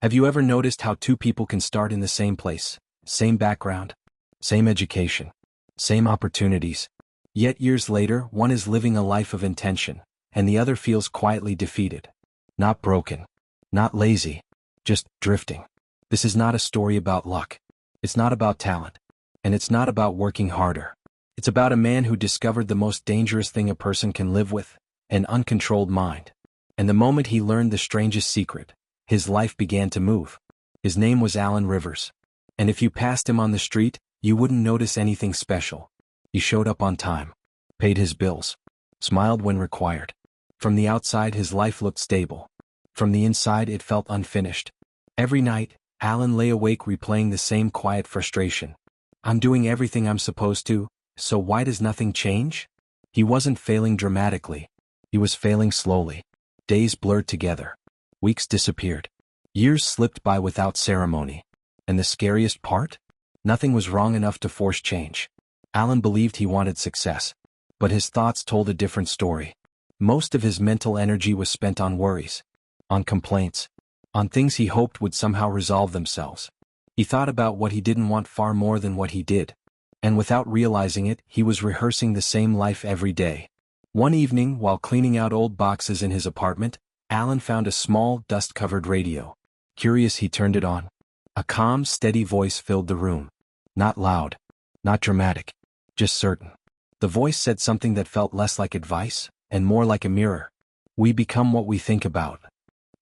Have you ever noticed how two people can start in the same place, same background, same education, same opportunities? Yet years later, one is living a life of intention, and the other feels quietly defeated. Not broken, not lazy, just drifting. This is not a story about luck. It's not about talent. And it's not about working harder. It's about a man who discovered the most dangerous thing a person can live with, an uncontrolled mind. And the moment he learned the strangest secret, his life began to move. His name was Alan Rivers. And if you passed him on the street, you wouldn't notice anything special. He showed up on time, paid his bills, smiled when required. From the outside, his life looked stable. From the inside, it felt unfinished. Every night, Alan lay awake replaying the same quiet frustration. I'm doing everything I'm supposed to, so why does nothing change? He wasn't failing dramatically. He was failing slowly. Days blurred together. Weeks disappeared. Years slipped by without ceremony. And the scariest part? Nothing was wrong enough to force change. Alan believed he wanted success. But his thoughts told a different story. Most of his mental energy was spent on worries, on complaints, on things he hoped would somehow resolve themselves. He thought about what he didn't want far more than what he did. And without realizing it, he was rehearsing the same life every day. One evening, while cleaning out old boxes in his apartment, Alan found a small, dust-covered radio. Curious, he turned it on. A calm, steady voice filled the room. Not loud, not dramatic, just certain. The voice said something that felt less like advice, and more like a mirror. We become what we think about.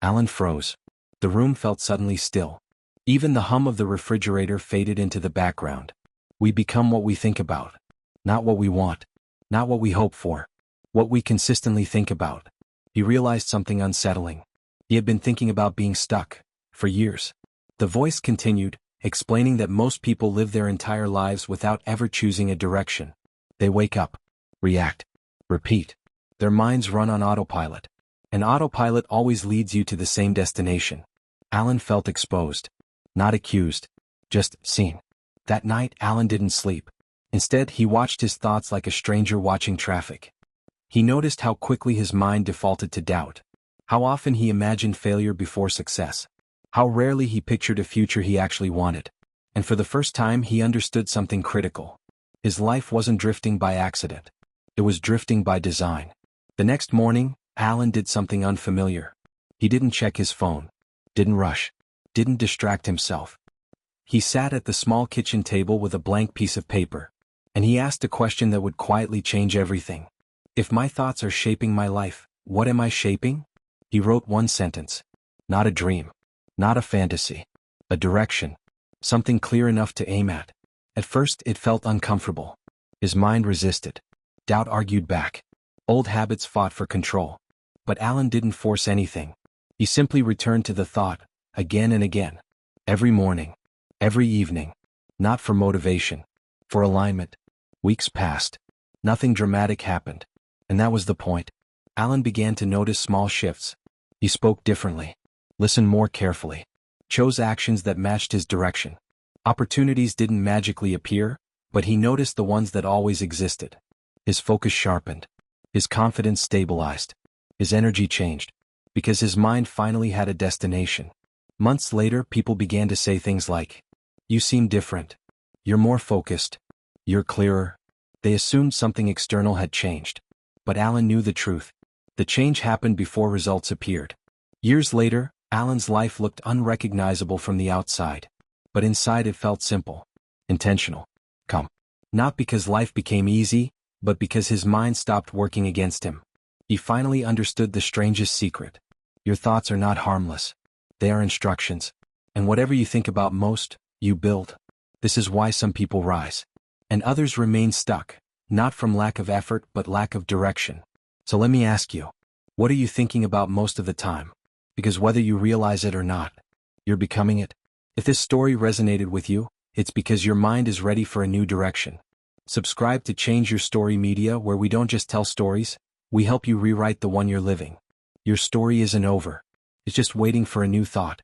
Alan froze. The room felt suddenly still. Even the hum of the refrigerator faded into the background. We become what we think about. Not what we want. Not what we hope for. What we consistently think about. He realized something unsettling. He had been thinking about being stuck, for years. The voice continued, explaining that most people live their entire lives without ever choosing a direction. They wake up, react, repeat. Their minds run on autopilot. And autopilot always leads you to the same destination. Alan felt exposed. Not accused. Just seen. That night, Alan didn't sleep. Instead, he watched his thoughts like a stranger watching traffic. He noticed how quickly his mind defaulted to doubt. How often he imagined failure before success. How rarely he pictured a future he actually wanted. And for the first time, he understood something critical. His life wasn't drifting by accident. It was drifting by design. The next morning, Alan did something unfamiliar. He didn't check his phone. Didn't rush. Didn't distract himself. He sat at the small kitchen table with a blank piece of paper. And he asked a question that would quietly change everything. If my thoughts are shaping my life, what am I shaping? He wrote one sentence. Not a dream. Not a fantasy. A direction. Something clear enough to aim at. At first, it felt uncomfortable. His mind resisted. Doubt argued back. Old habits fought for control. But Alan didn't force anything. He simply returned to the thought, again and again. Every morning. Every evening. Not for motivation. For alignment. Weeks passed. Nothing dramatic happened. And that was the point. Alan began to notice small shifts. He spoke differently. Listened more carefully. Chose actions that matched his direction. Opportunities didn't magically appear, but he noticed the ones that always existed. His focus sharpened. His confidence stabilized. His energy changed. Because his mind finally had a destination. Months later, people began to say things like, "You seem different. You're more focused. You're clearer." They assumed something external had changed. But Alan knew the truth. The change happened before results appeared. Years later, Alan's life looked unrecognizable from the outside. But inside it felt simple. Intentional. Calm. Not because life became easy, but because his mind stopped working against him. He finally understood the strangest secret. Your thoughts are not harmless. They are instructions. And whatever you think about most, you build. This is why some people rise. And others remain stuck. Not from lack of effort but lack of direction. So let me ask you, what are you thinking about most of the time? Because whether you realize it or not, you're becoming it. If this story resonated with you, it's because your mind is ready for a new direction. Subscribe to Change Your Story Media, where we don't just tell stories, we help you rewrite the one you're living. Your story isn't over. It's just waiting for a new thought.